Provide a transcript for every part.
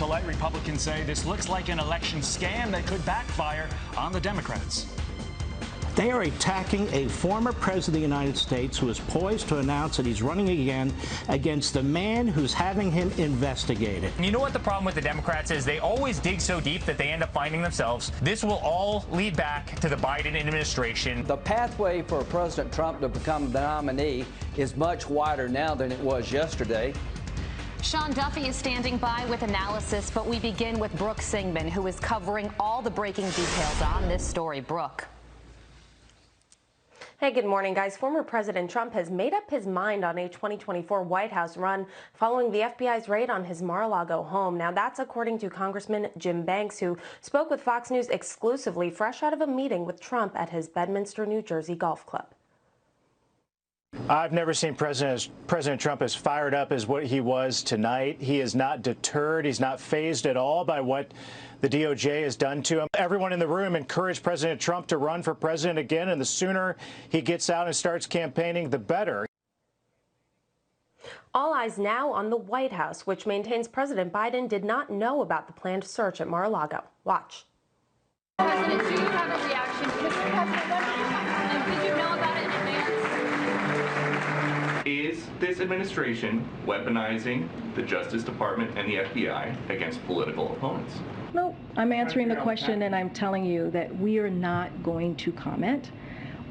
Select Republicans say this looks like an election scam that could backfire on the Democrats. They are attacking a former president of the United States who is poised to announce that he's running again against the man who's having him investigated. You know what the problem with the Democrats is? They always dig so deep that they end up finding themselves. This will all lead back to the Biden administration. The pathway for President Trump to become the nominee is much wider now than it was yesterday. Sean Duffy is standing by with analysis, but we begin with Brooke Singman, who is covering all the breaking details on this story. Brooke. Hey, good morning, guys. Former President Trump has made up his mind on a 2024 White House run following the FBI's raid on his Mar-a-Lago home. Now, that's according to Congressman Jim Banks, who spoke with Fox News exclusively fresh out of a meeting with Trump at his Bedminster, New Jersey golf club. I've never seen President Trump as fired up as what he was tonight. He is not deterred. He's not fazed at all by what the DOJ has done to him. Everyone in the room encouraged President Trump to run for president again, and the sooner he gets out and starts campaigning, the better. All eyes now on the White House, which maintains President Biden did not know about the planned search at Mar-a-Lago. Watch. President, do you have a reaction? Mr. President, did you know about it in advance? Is this administration weaponizing the Justice Department and the FBI against political opponents? No, I'm answering the question, and I'm telling you that we are not going to comment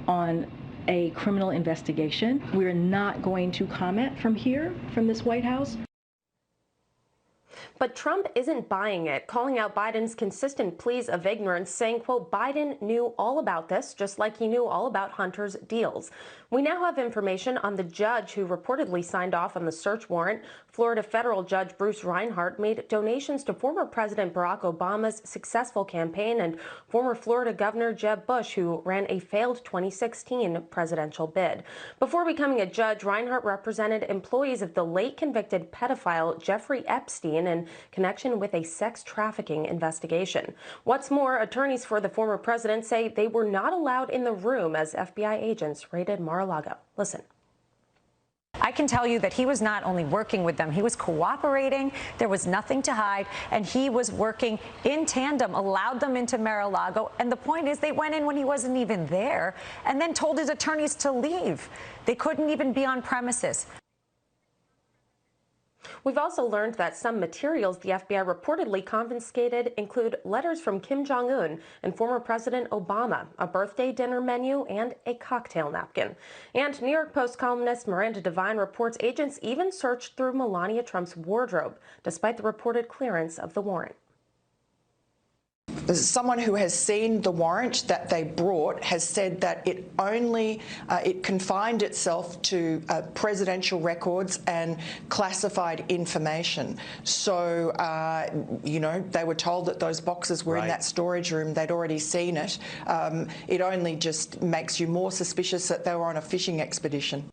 on a criminal investigation. We're not going to comment from here, from this White House. But Trump isn't buying it, calling out Biden's consistent pleas of ignorance, saying, quote, Biden knew all about this, just like he knew all about Hunter's deals. We now have information on the judge who reportedly signed off on the search warrant. Florida federal judge Bruce Reinhart made donations to former President Barack Obama's successful campaign and former Florida Governor Jeb Bush, who ran a failed 2016 presidential bid. Before becoming a judge, Reinhart represented employees of the late convicted pedophile Jeffrey Epstein in connection with a sex trafficking investigation. What's more, attorneys for the former president say they were not allowed in the room as FBI agents raided Mar-a-Lago. Listen. I can tell you that he was not only working with them, he was cooperating. There was nothing to hide, and he was working in tandem, allowed them into Mar-a-Lago. And the point is, they went in when he wasn't even there and then told his attorneys to leave. They couldn't even be on premises. We've also learned that some materials the FBI reportedly confiscated include letters from Kim Jong-un and former President Obama, a birthday dinner menu, and a cocktail napkin. And New York Post columnist Miranda Devine reports agents even searched through Melania Trump's wardrobe, despite the reported clearance of the warrant. Someone who has seen the warrant that they brought has said that it only it confined itself to presidential records and classified information. So, you know, they were told that those boxes were in that storage room. They'd already seen it. It only just makes you more suspicious that they were on a fishing expedition.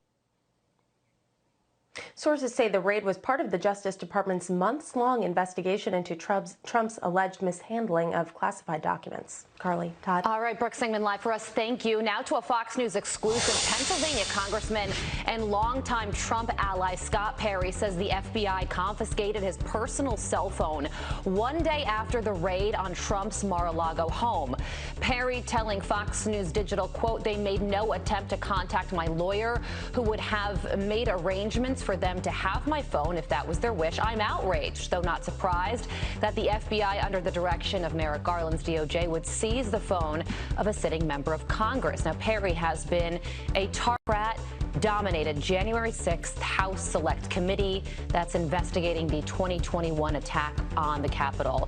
Sources say the raid was part of the Justice Department's months-long investigation into Trump's alleged mishandling of classified documents. Carly, Todd. All right, Brooke Singman live for us. Thank you. Now to a Fox News exclusive. Pennsylvania Congressman and longtime Trump ally Scott Perry says the FBI confiscated his personal cell phone one day after the raid on Trump's Mar-a-Lago home. Perry telling Fox News Digital, quote, they made no attempt to contact my lawyer, who would have made arrangements for them to have my phone if that was their wish. I'm outraged, though not surprised, that the FBI, under the direction of Merrick Garland's DOJ, would seize the phone of a sitting member of Congress. Now, Perry has been a Democrat-dominated January 6th House Select Committee that's investigating the 2021 attack on the Capitol.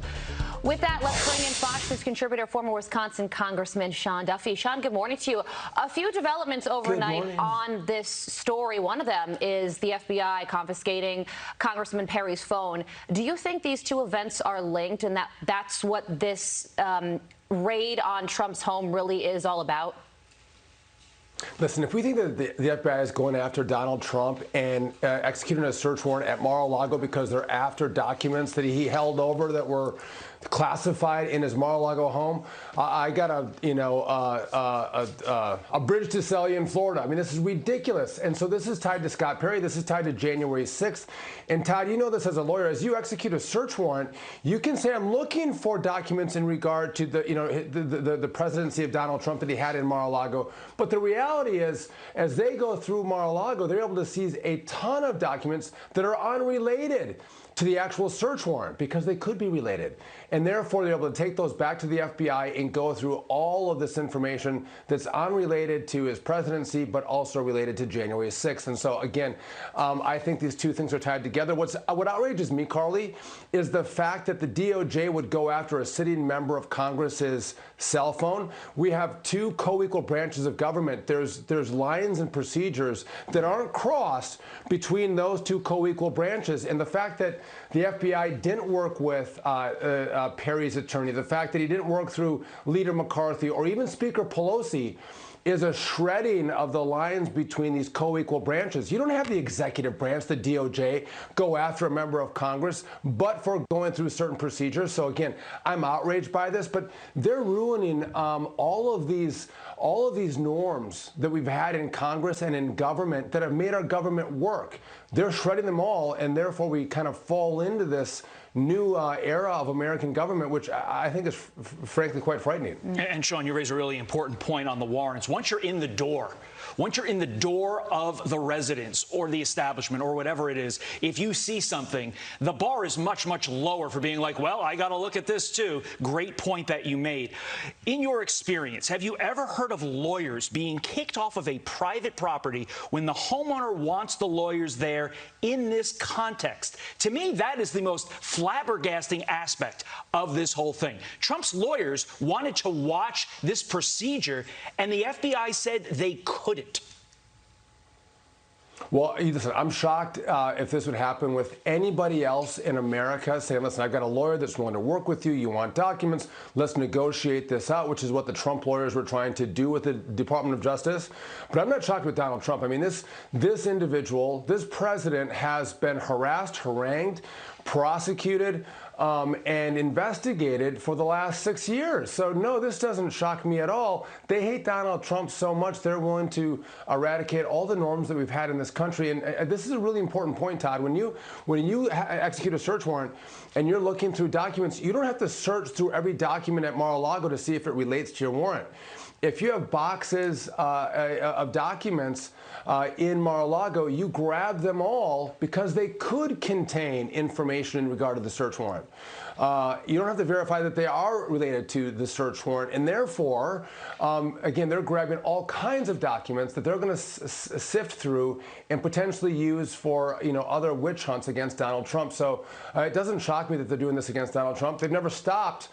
With that, let's bring in Fox News contributor, former Wisconsin Congressman Sean Duffy. Sean, good morning to you. A few developments overnight on this story. One of them is the FBI confiscating Congressman Perry's phone. Do you think these two events are linked, and that's what this raid on Trump's home really is all about? Listen, if we think that the FBI is going after Donald Trump and executing a search warrant at Mar-a-Lago because they're after documents that he held over that were classified in his Mar-a-Lago home. I got a bridge to sell you in Florida. I mean, this is ridiculous. And so this is tied to Scott Perry. This is tied to January 6th. And Todd, you know this as a lawyer. As you execute a search warrant, you can say, I'm looking for documents in regard to the presidency of Donald Trump that he had in Mar-a-Lago. But the reality is, as they go through Mar-a-Lago, they're able to seize a ton of documents that are unrelated to the actual search warrant, because they could be related. And therefore, they're able to take those back to the FBI and go through all of this information that's unrelated to his presidency, but also related to January 6th. And so, again, I think these two things are tied together. What outrages me, Carly, is the fact that the DOJ would go after a sitting member of Congress's cell phone. We have two co-equal branches of government. There's lines and procedures that aren't crossed between those two co-equal branches. And the fact that the FBI didn't work with Perry's attorney, the fact that he didn't work through Leader McCarthy or even Speaker Pelosi, is a shredding of the lines between these co-equal branches. You don't have the executive branch, the DOJ, go after a member of Congress, but for going through certain procedures. So again, I'm outraged by this, but they're ruining all of these norms that we've had in Congress and in government that have made our government work. They're shredding them all, and therefore we kind of fall into this new era of American government, which I think is frankly quite frightening. And Sean, you raise a really important point on the warrants. Once you're in the door of the residence or the establishment or whatever it is, if you see something, the bar is much, much lower for being like, well, I got to look at this too. Great point that you made. In your experience, have you ever heard of lawyers being kicked off of a private property when the homeowner wants the lawyers there in this context? To me, that is the most flabbergasting aspect of this whole thing. Trump's lawyers wanted to watch this procedure, and the FBI said they couldn't. Well, listen, I'm shocked if this would happen with anybody else in America, saying, listen, I've got a lawyer that's willing to work with you. You want documents. Let's negotiate this out, which is what the Trump lawyers were trying to do with the Department of Justice. But I'm not shocked with Donald Trump. I mean, this individual, this president has been harassed, harangued, prosecuted, and investigated for the last 6 years. So no, this doesn't shock me at all. They hate Donald Trump so much they're willing to eradicate all the norms that we've had in this country. And this is a really important point, Todd. When you execute a search warrant and you're looking through documents, you don't have to search through every document at Mar-a-Lago to see if it relates to your warrant. If you have boxes of documents in Mar-a-Lago, you grab them all because they could contain information in regard to the search warrant. You don't have to verify that they are related to the search warrant, and therefore, again, they're grabbing all kinds of documents that they're going to sift through and potentially use for other witch hunts against Donald Trump. So it doesn't shock me that they're doing this against Donald Trump. They've never stopped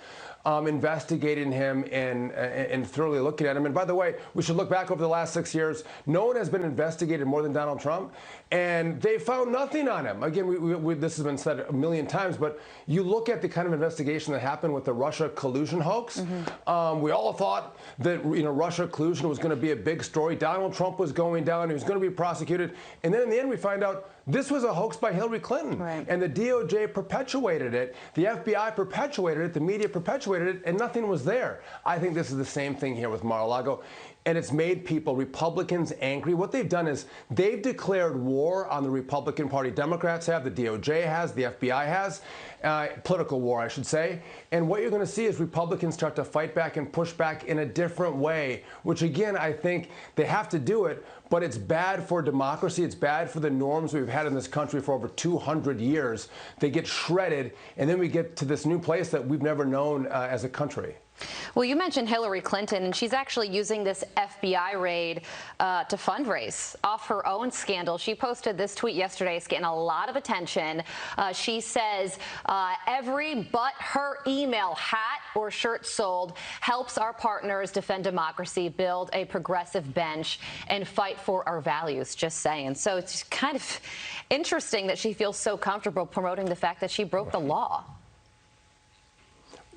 investigating him and thoroughly looking at him. And by the way, we should look back over the last 6 years. No one has been investigated more than Donald Trump, and they found nothing on him. Again, this has been said a million times, but you look at the kind of investigation that happened with the Russia collusion hoax. We all thought that Russia collusion was going to be a big story. Donald Trump was going down. He was going to be prosecuted. And then in the end, we find out this was a hoax by Hillary Clinton. Right. And the DOJ perpetuated it. The FBI perpetuated it. The media perpetuated it, and nothing was there. I think this is the same thing here with Mar-a-Lago. And it's made people, Republicans, angry. What they've done is they've declared war on the Republican Party. Democrats have, the DOJ has, the FBI has, political war, I should say. And what you're going to see is Republicans start to fight back and push back in a different way, which, again, I think they have to do it, but it's bad for democracy. It's bad for the norms we've had in this country for over 200 years. They get shredded, and then we get to this new place that we've never known as a country. Well, you mentioned Hillary Clinton, and she's actually using this FBI raid to fundraise off her own scandal. She posted this tweet yesterday. It's getting a lot of attention. She says, every but her email hat or shirt sold helps our partners defend democracy, build a progressive bench, and fight for our values. Just saying. So it's kind of interesting that she feels so comfortable promoting the fact that she broke the law.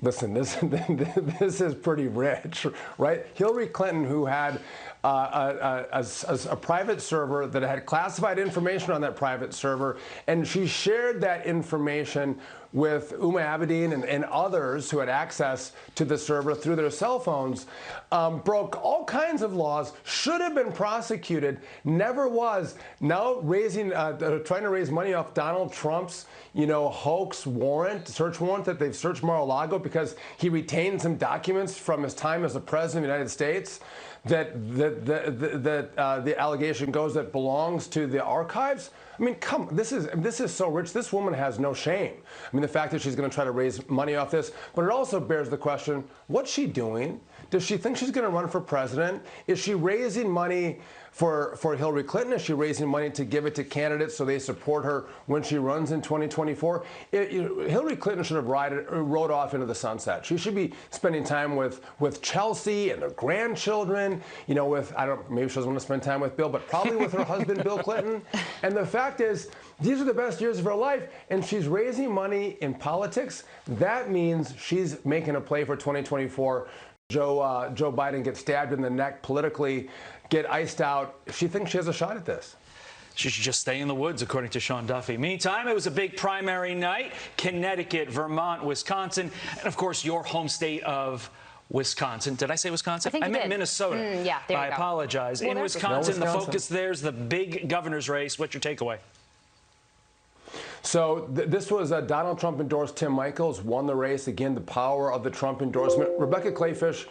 Listen, this is pretty rich, right? Hillary Clinton, who had a private server that had classified information on that private server, and she shared that information with Uma Abedin and others who had access to the server through their cell phones, broke all kinds of laws, should have been prosecuted, never was. Now trying to raise money off Donald Trump's, hoax warrant, search warrant that they've searched Mar-a-Lago because he retained some documents from his time as the president of the United States that the allegation goes that belongs to the archives. I mean, this is so rich. This woman has no shame. I mean, the fact that she's going to try to raise money off this, but it also bears the question, what's she doing? Does she think she's going to run for president? Is she raising money for Hillary Clinton? Is she raising money to give it to candidates so they support her when she runs in 2024? Hillary Clinton should have rode off into the sunset. She should be spending time with Chelsea and her grandchildren, maybe she doesn't want to spend time with Bill, but probably with her husband, Bill Clinton. And the fact is, these are the best years of her life, and she's raising money in politics. That means she's making a play for 2024. Joe Biden gets stabbed in the neck politically, get iced out. She thinks she has a shot at this. She should just stay in the woods, according to Sean Duffy. Meantime, it was a big primary night. Connecticut, Vermont, Wisconsin, and, of course, your home state of Wisconsin. Did I say Wisconsin? I meant Minnesota. Yeah, there you go. I apologize. Well, in Wisconsin, the focus there's the big governor's race. What's your takeaway? So this was Donald Trump endorsed Tim Michels, won the race. Again, the power of the Trump endorsement. Rebecca Clayfish,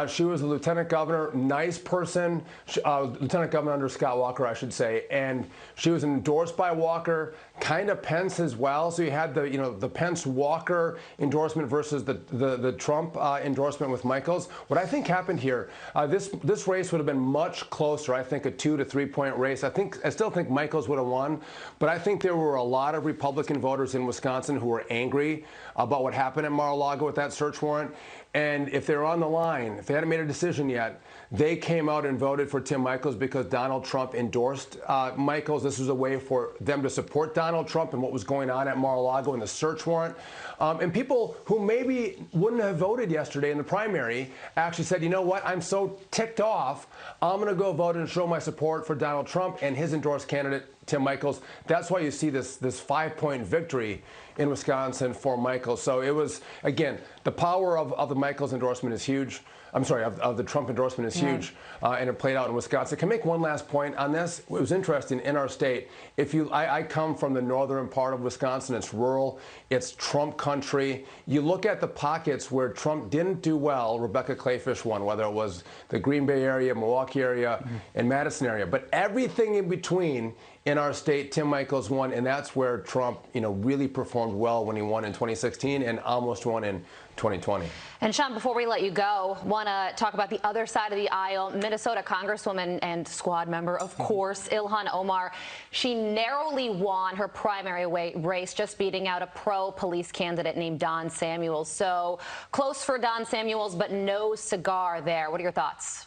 she was a lieutenant governor, nice person, lieutenant governor under Scott Walker, I should say, and she was endorsed by Walker, kind of Pence as well. So you had the Pence-Walker endorsement versus the Trump endorsement with Michels. What I think happened here, this race would have been much closer. I think a 2 to 3 point race. I still think Michels would have won, but I think there were a lot of Republican voters in Wisconsin who were angry about what happened at Mar-a-Lago with that search warrant. And if they're on the line, if they hadn't made a decision yet, they came out and voted for Tim Michels because Donald Trump endorsed Michels. This was a way for them to support Donald Trump and what was going on at Mar-a-Lago in the search warrant. And people who maybe wouldn't have voted yesterday in the primary actually said, you know what, I'm so ticked off, I'm going to go vote and show my support for Donald Trump and his endorsed candidate, Tim Michels. That's why you see this 5-point victory in Wisconsin for Michels. So it was, again, the power of the Michels endorsement is huge. I'm sorry, of the Trump endorsement is huge, and it played out in Wisconsin. Can I make one last point on this? It was interesting in our state. I come from the northern part of Wisconsin. It's rural. It's Trump country. You look at the pockets where Trump didn't do well. Rebecca Clayfish won, whether it was the Green Bay area, Milwaukee area, and Madison area. But everything in between in our state, Tim Michels won, and that's where Trump, really performed well when he won in 2016 and almost won in 2020. And Sean, before we let you go, want to talk about the other side of the aisle. Minnesota Congresswoman and squad member, of course, Ilhan Omar. She narrowly won her primary race, just beating out a pro-police candidate named Don Samuels. So close for Don Samuels, but no cigar there. What are your thoughts?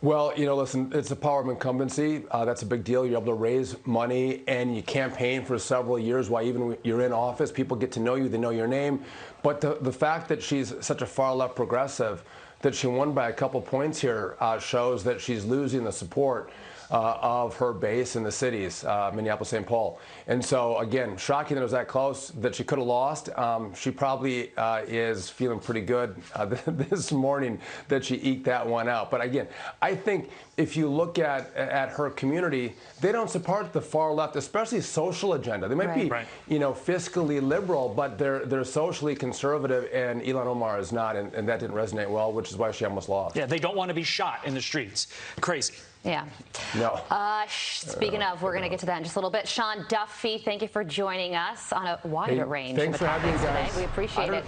Well, listen, it's the power of incumbency. That's a big deal. You're able to raise money and you campaign for several years while even you're in office. People get to know you. They know your name. But the fact that she's such a far-left progressive, that she won by a couple points here, shows that she's losing the support of her base in the cities, Minneapolis, St. Paul. And so, again, shocking that it was that close, that she could have lost. She probably is feeling pretty good this morning that she eked that one out. But again, I think if you look at her community, they don't support the far left, especially social agenda. They might be, fiscally liberal, but they're socially conservative, and Ilhan Omar is not, and that didn't resonate well, which is why she almost lost. Yeah, they don't want to be shot in the streets. Crazy. Yeah. No. Speaking of, we're going to get to that in just a little bit. Sean Duffy, thank you for joining us on a wider range of topics today. We appreciate it.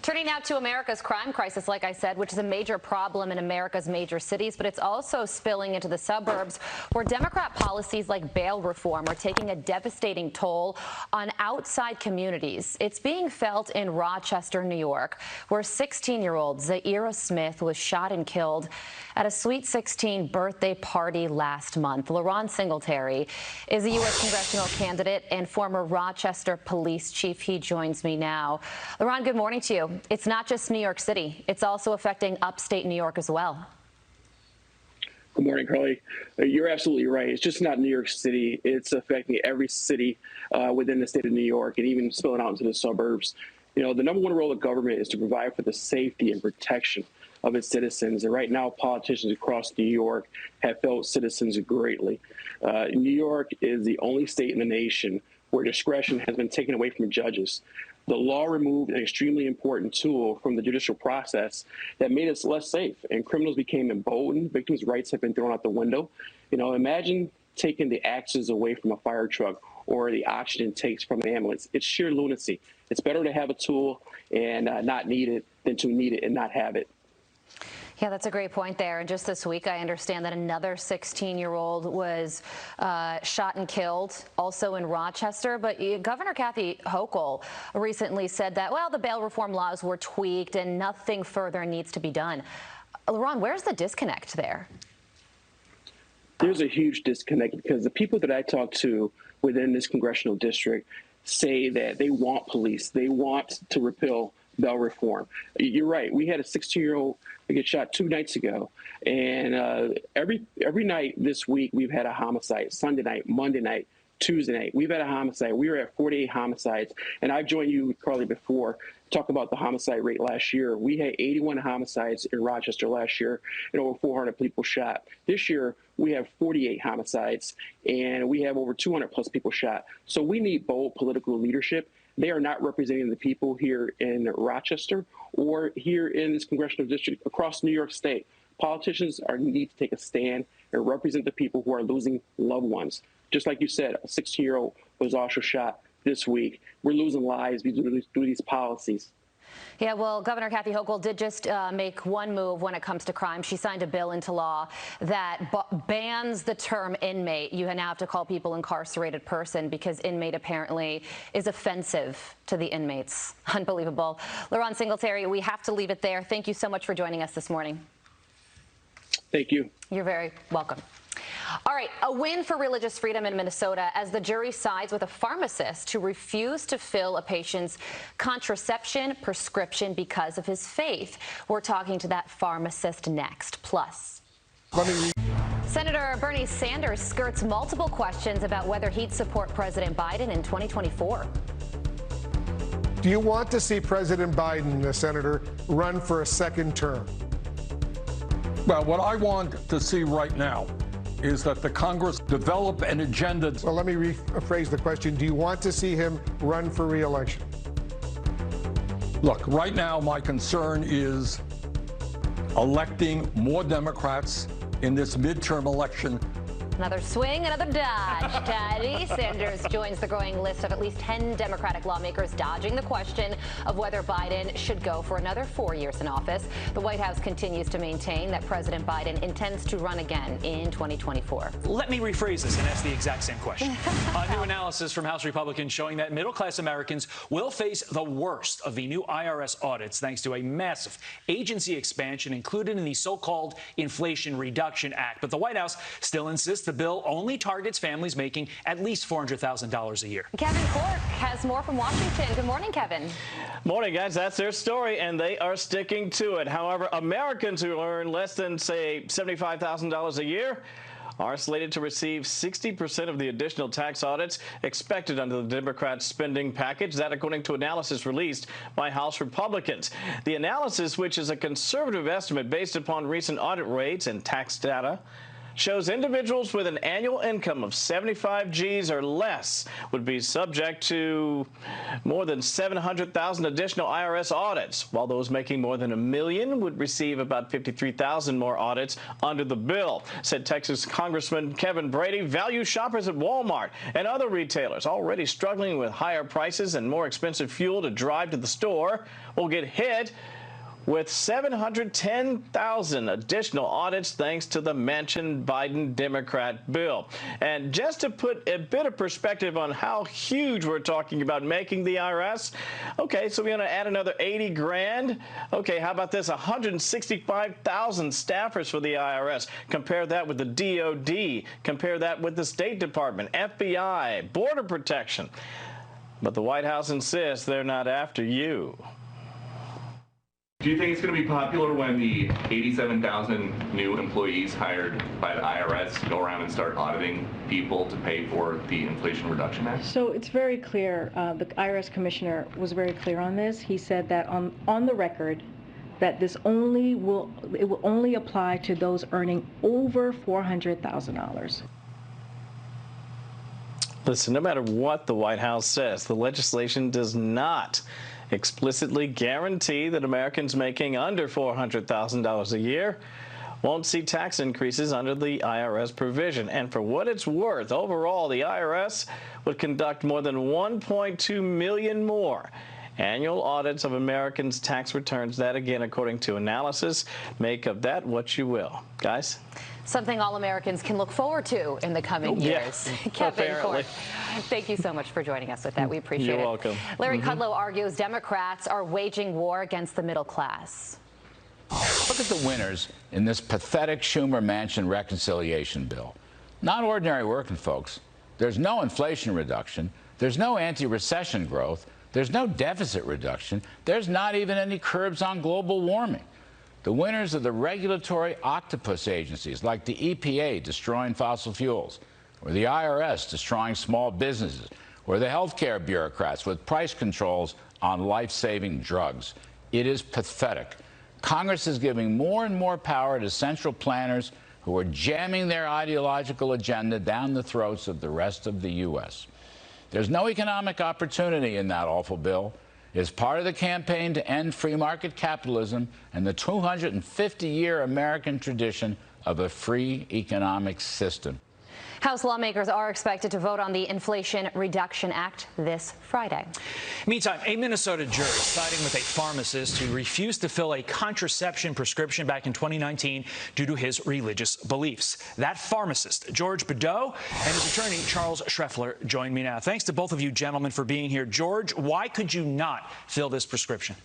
Turning now to America's crime crisis, like I said, which is a major problem in America's major cities, but it's also spilling into the suburbs, where Democrat policies like bail reform are taking a devastating toll on outside communities. It's being felt in Rochester, New York, where 16-year-old Zaira Smith was shot and killed at a Sweet 16 birthday party last month. LaRon Singletary is a U.S. congressional candidate and former Rochester police chief. He joins me now. LaRon, good morning to you. It's not just New York City. It's also affecting upstate New York as well. Good morning, Carly. You're absolutely right. It's just not New York City. It's affecting every city within the state of New York and even spilling out into the suburbs. You know, the number one role of government is to provide for the safety and protection of its citizens. And right now, politicians across New York have failed citizens greatly. New York is the only state in the nation where discretion has been taken away from judges. The law removed an extremely important tool from the judicial process that made us less safe, and criminals became emboldened. Victims' rights have been thrown out the window. You know, imagine taking the axes away from a fire truck or the oxygen tanks from an ambulance. It's sheer lunacy. It's better to have a tool and not need it than to need it and not have it. Yeah, that's a great point there. And just this week, I understand that another 16-year-old was shot and killed, also in Rochester. But Governor Kathy Hochul recently said that, well, the bail reform laws were tweaked and nothing further needs to be done. LaRon, where's the disconnect there? There's a huge disconnect because the people that I talk to within this congressional district say that they want police. They want to repeal bail reform. You're right. We had a 16-year-old get shot 2 nights ago. And every night this week, we've had a homicide. Sunday night, Monday night, Tuesday night. We've had a homicide. We were at 48 homicides. And I've joined you, Carly, before, talk about the homicide rate last year. We had 81 homicides in Rochester last year and over 400 people shot. This year, we have 48 homicides and we have over 200 plus people shot. So we need bold political leadership. They are not representing the people here in Rochester or here in this congressional district across New York State. Politicians need to take a stand and represent the people who are losing loved ones. Just like you said, a 16-year-old was also shot this week. We're losing lives due to these policies. Yeah, well, Governor Kathy Hochul did just make one move when it comes to crime. She signed a bill into law that bans the term inmate. You now have to call people incarcerated person because inmate apparently is offensive to the inmates. Unbelievable. LaRon Singletary, we have to leave it there. Thank you so much for joining us this morning. Thank you. You're very welcome. All right, a win for religious freedom in Minnesota as the jury sides with a pharmacist who refused to fill a patient's contraception prescription because of his faith. We're talking to that pharmacist next. Plus, Senator Bernie Sanders skirts multiple questions about whether he'd support President Biden in 2024. Do you want to see President Biden, Senator, run for a second term? Well, what I want to see right now is that the Congress develop an agenda. Well, let me rephrase the question. Do you want to see him run for re-election? Look, right now my concern is electing more Democrats in this midterm election. Another swing, another dodge. Teddy Sanders joins the growing list of at least 10 Democratic lawmakers dodging the question of whether Biden should go for another 4 years in office. The White House continues to maintain that President Biden intends to run again in 2024. Let me rephrase this and ask the exact same question. A new analysis from House Republicans showing that middle-class Americans will face the worst of the new IRS audits thanks to a massive agency expansion included in the so-called Inflation Reduction Act. But the White House still insists the bill only targets families making at least $400,000 a year. Kevin Cork has more from Washington. Good morning, Kevin. Morning, guys. That's their story, and they are sticking to it. However, Americans who earn less than, say, $75,000 a year are slated to receive 60% of the additional tax audits expected under the Democrats' spending package. That, according to analysis released by House Republicans. The analysis, which is a conservative estimate based upon recent audit rates and tax data, shows individuals with an annual income of 75 G's or less would be subject to more than 700,000 additional IRS audits, while those making more than $1 million would receive about 53,000 more audits under the bill, said Texas Congressman Kevin Brady. Value shoppers at Walmart and other retailers already struggling with higher prices and more expensive fuel to drive to the store will get hit with 710,000 additional audits thanks to the mentioned Biden Democrat bill. And just to put a bit of perspective on how huge we're talking about making the IRS, okay, so we're going to add another 80 grand. Okay, how about this? 165,000 staffers for the IRS. Compare that with the DOD. Compare that with the State Department, FBI, Border Protection. But the White House insists they're not after you. Do you think it's going to be popular when the 87,000 new employees hired by the IRS go around and start auditing people to pay for the Inflation Reduction Act? So it's very clear. The IRS commissioner was very clear on this. He said that on the record that this will only apply to those earning over $400,000. Listen, no matter what the White House says, the legislation does not explicitly guarantee that Americans making under $400,000 a year won't see tax increases under the IRS provision. And for what it's worth, overall, the IRS would conduct more than 1.2 million more annual audits of Americans' tax returns. That, again, according to analysis. Make of that what you will. Guys? Something all Americans can look forward to in the coming years. Kevin Court, thank you so much for joining us with that. We appreciate it. You're welcome. Larry Kudlow argues Democrats are waging war against the middle class. Look at the winners in this pathetic Schumer-Manchin reconciliation bill. Not ordinary working folks. There's no inflation reduction. There's no anti-recession growth. There's no deficit reduction. There's not even any curbs on global warming. The winners are the regulatory octopus agencies like the EPA destroying fossil fuels, or the IRS destroying small businesses, or the healthcare bureaucrats with price controls on life-saving drugs. It is pathetic. Congress is giving more and more power to central planners who are jamming their ideological agenda down the throats of the rest of the U.S. There's no economic opportunity in that awful bill. It's part of the campaign to end free market capitalism and the 250-year American tradition of a free economic system. House lawmakers are expected to vote on the Inflation Reduction Act this Friday. Meantime, a Minnesota jury siding with a pharmacist who refused to fill a contraception prescription back in 2019 due to his religious beliefs. That pharmacist, George Bedeau, and his attorney, Charles Schreffler, join me now. Thanks to both of you gentlemen for being here. George, why could you not fill this prescription?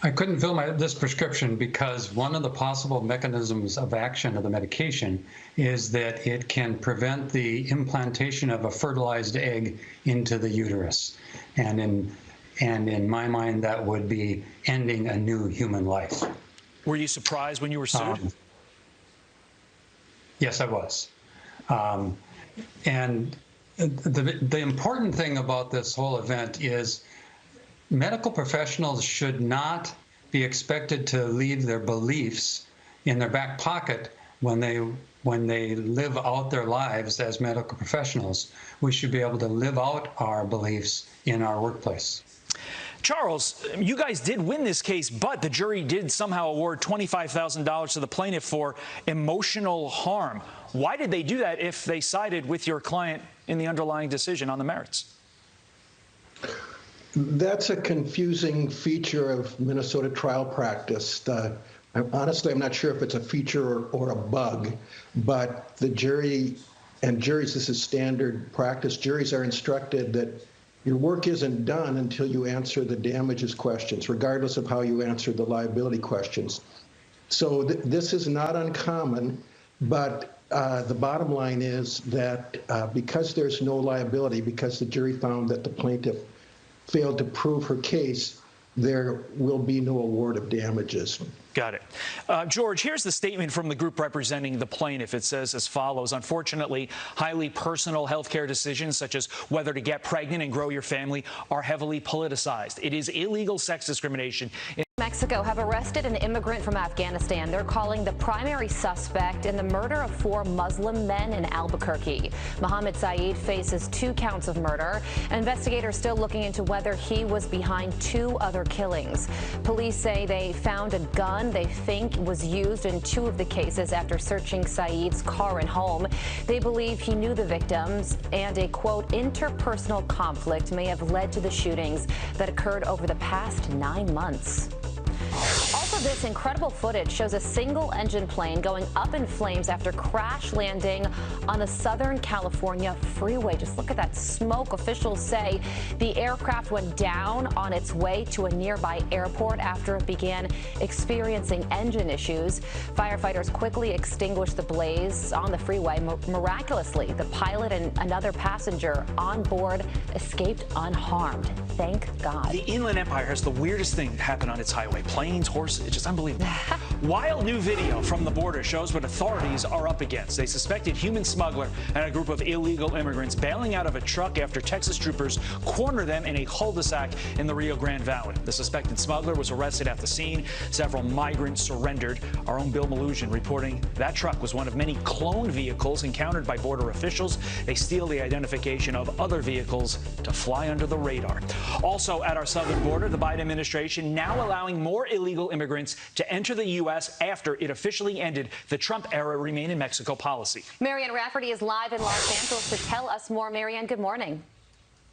I couldn't fill this prescription because one of the possible mechanisms of action of the medication is that it can prevent the implantation of a fertilized egg into the uterus. And in my mind, that would be ending a new human life. Were you surprised when you were sued? Yes, I was. And the important thing about this whole event is medical professionals should not be expected to leave their beliefs in their back pocket when they live out their lives as medical professionals. We should be able to live out our beliefs in our workplace. Charles, you guys did win this case, but the jury did somehow award $25,000 to the plaintiff for emotional harm. Why did they do that if they sided with your client in the underlying decision on the merits? That's a confusing feature of Minnesota trial practice. Honestly, I'm not sure if it's a feature or a bug, but the jury and juries, this is standard practice. Juries are instructed that your work isn't done until you answer the damages questions, regardless of how you answer the liability questions. So this is not uncommon, but the bottom line is that because there's no liability, because the jury found that the plaintiff failed to prove her case, there will be no award of damages. Got it. George, here's the statement from the group representing the plaintiff. It says as follows: unfortunately, highly personal health care decisions such as whether to get pregnant and grow your family are heavily politicized. It is illegal sex discrimination. Mexico have arrested an immigrant from Afghanistan. They're calling the primary suspect in the murder of 4 Muslim men in Albuquerque. Mohammed Saeed faces 2 counts of murder. Investigators still looking into whether he was behind 2 other killings. Police say they found a gun they think was used in 2 of the cases after searching Saeed's car and home. They believe he knew the victims and a, quote, interpersonal conflict may have led to the shootings that occurred over the past 9 months. Also This incredible footage shows a single-engine plane going up in flames after crash landing on a Southern California freeway. Just look at that smoke. Officials say the aircraft went down on its way to a nearby airport after it began experiencing engine issues. Firefighters quickly extinguished the blaze on the freeway. Miraculously, the pilot and another passenger on board escaped unharmed. Thank God. The Inland Empire has the weirdest thing happen on its highway. Planes, horses, it's just unbelievable. Wild new video from the border shows what authorities are up against. They suspected human smuggler and a group of illegal immigrants bailing out of a truck after Texas troopers cornered them in a cul-de-sac in the Rio Grande Valley. The suspected smuggler was arrested at the scene. Several migrants surrendered. Our own Bill Malusian reporting that truck was one of many cloned vehicles encountered by border officials. They steal the identification of other vehicles to fly under the radar. Also at our southern border, the Biden administration now allowing more illegal immigrants to enter the U.S. after it officially ended the Trump-era Remain in Mexico policy. Marianne Rafferty is live in Los Angeles to tell us more. Marianne, good morning.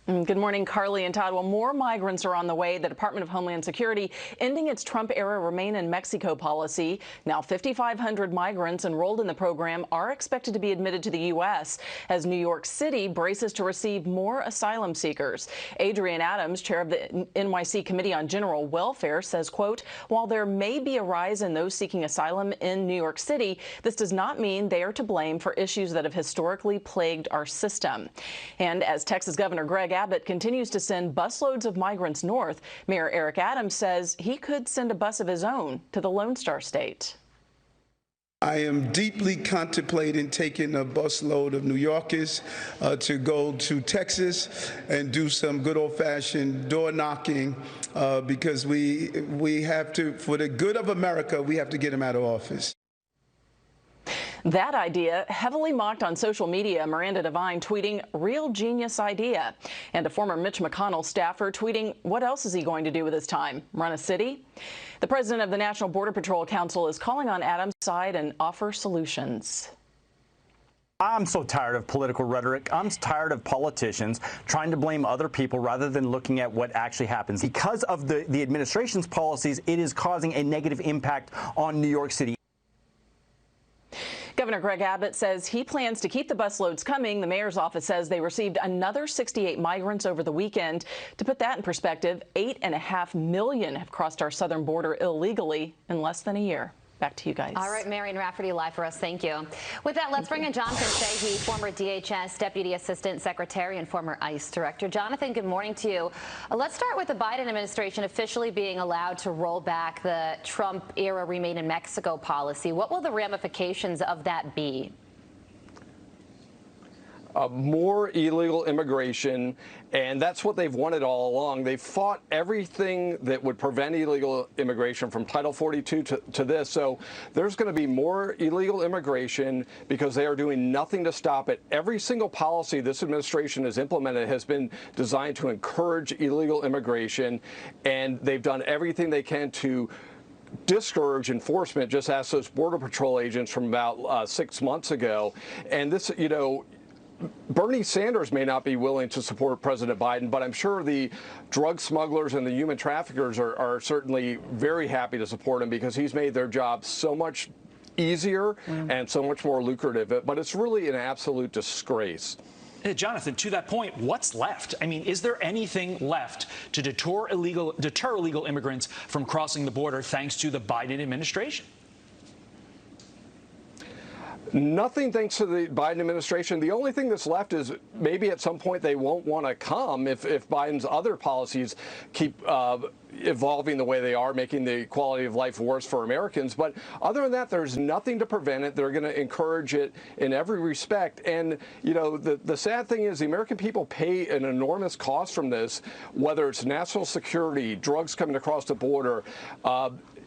Good morning, Carly and Todd. Well, more migrants are on the way. The Department of Homeland Security ending its Trump-era Remain in Mexico policy. Now 5,500 migrants enrolled in the program are expected to be admitted to the U.S. as New York City braces to receive more asylum seekers. Adrienne Adams, chair of the NYC Committee on General Welfare, says, quote, while there may be a rise in those seeking asylum in New York City, this does not mean they are to blame for issues that have historically plagued our system. And as Texas Governor Greg Abbott continues to send busloads of migrants north, Mayor Eric Adams says he could send a bus of his own to the Lone Star State. I am deeply contemplating taking a busload of New Yorkers to go to Texas and do some good old-fashioned door knocking because we have to, for the good of America, we have to get them out of office. That idea heavily mocked on social media. Miranda Devine tweeting, real genius idea. And a former Mitch McConnell staffer tweeting, what else is he going to do with his time? Run a city? The president of the National Border Patrol Council is calling on Adams' side and offer solutions. I'm so tired of political rhetoric. I'm tired of politicians trying to blame other people rather than looking at what actually happens. Because of the administration's policies, it is causing a negative impact on New York City. Governor Greg Abbott says he plans to keep the busloads coming. The mayor's office says they received another 68 migrants over the weekend. To put that in perspective, 8.5 million have crossed our southern border illegally in less than a year. Back to you guys. All right, Marianne Rafferty live for us. Thank you. With that, let's bring in Jonathan Fahey, former DHS Deputy Assistant Secretary and former ICE Director. Jonathan, good morning to you. Let's start with the Biden administration officially being allowed to roll back the Trump-era Remain in Mexico policy. What will the ramifications of that be? More illegal immigration, and that's what they've wanted all along. They've fought everything that would prevent illegal immigration from Title 42 to this. So there's going to be more illegal immigration because they are doing nothing to stop it. Every single policy this administration has implemented has been designed to encourage illegal immigration, and they've done everything they can to discourage enforcement. Just ask those Border Patrol agents from about 6 months ago. And this, you know, Bernie Sanders may not be willing to support President Biden, but I'm sure the drug smugglers and the human traffickers are certainly very happy to support him because he's made their job so much easier and so much more lucrative. But it's really an absolute disgrace. Jonathan, to that point, what's left? I mean, is there anything left to deter illegal immigrants from crossing the border thanks to the Biden administration? Nothing thanks to the Biden administration. The only thing that's left is maybe at some point they won't want to come if Biden's other policies keep evolving the way they are, making the quality of life worse for Americans. But other than that, there's nothing to prevent it. They're going to encourage it in every respect. And, you know, the sad thing is the American people pay an enormous cost from this, whether it's national security, drugs coming across the border,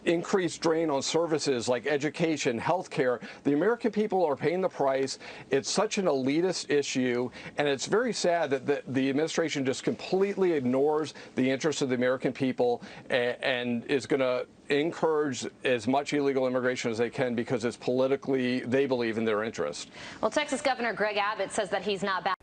increased drain on services like education, health care. The American people are paying the price. It's such an elitist issue, and it's very sad that the administration just completely ignores the interests of the American people and is going to encourage as much illegal immigration as they can because it's politically, they believe, in their interest. Well, Texas Governor Greg Abbott says that he's not back.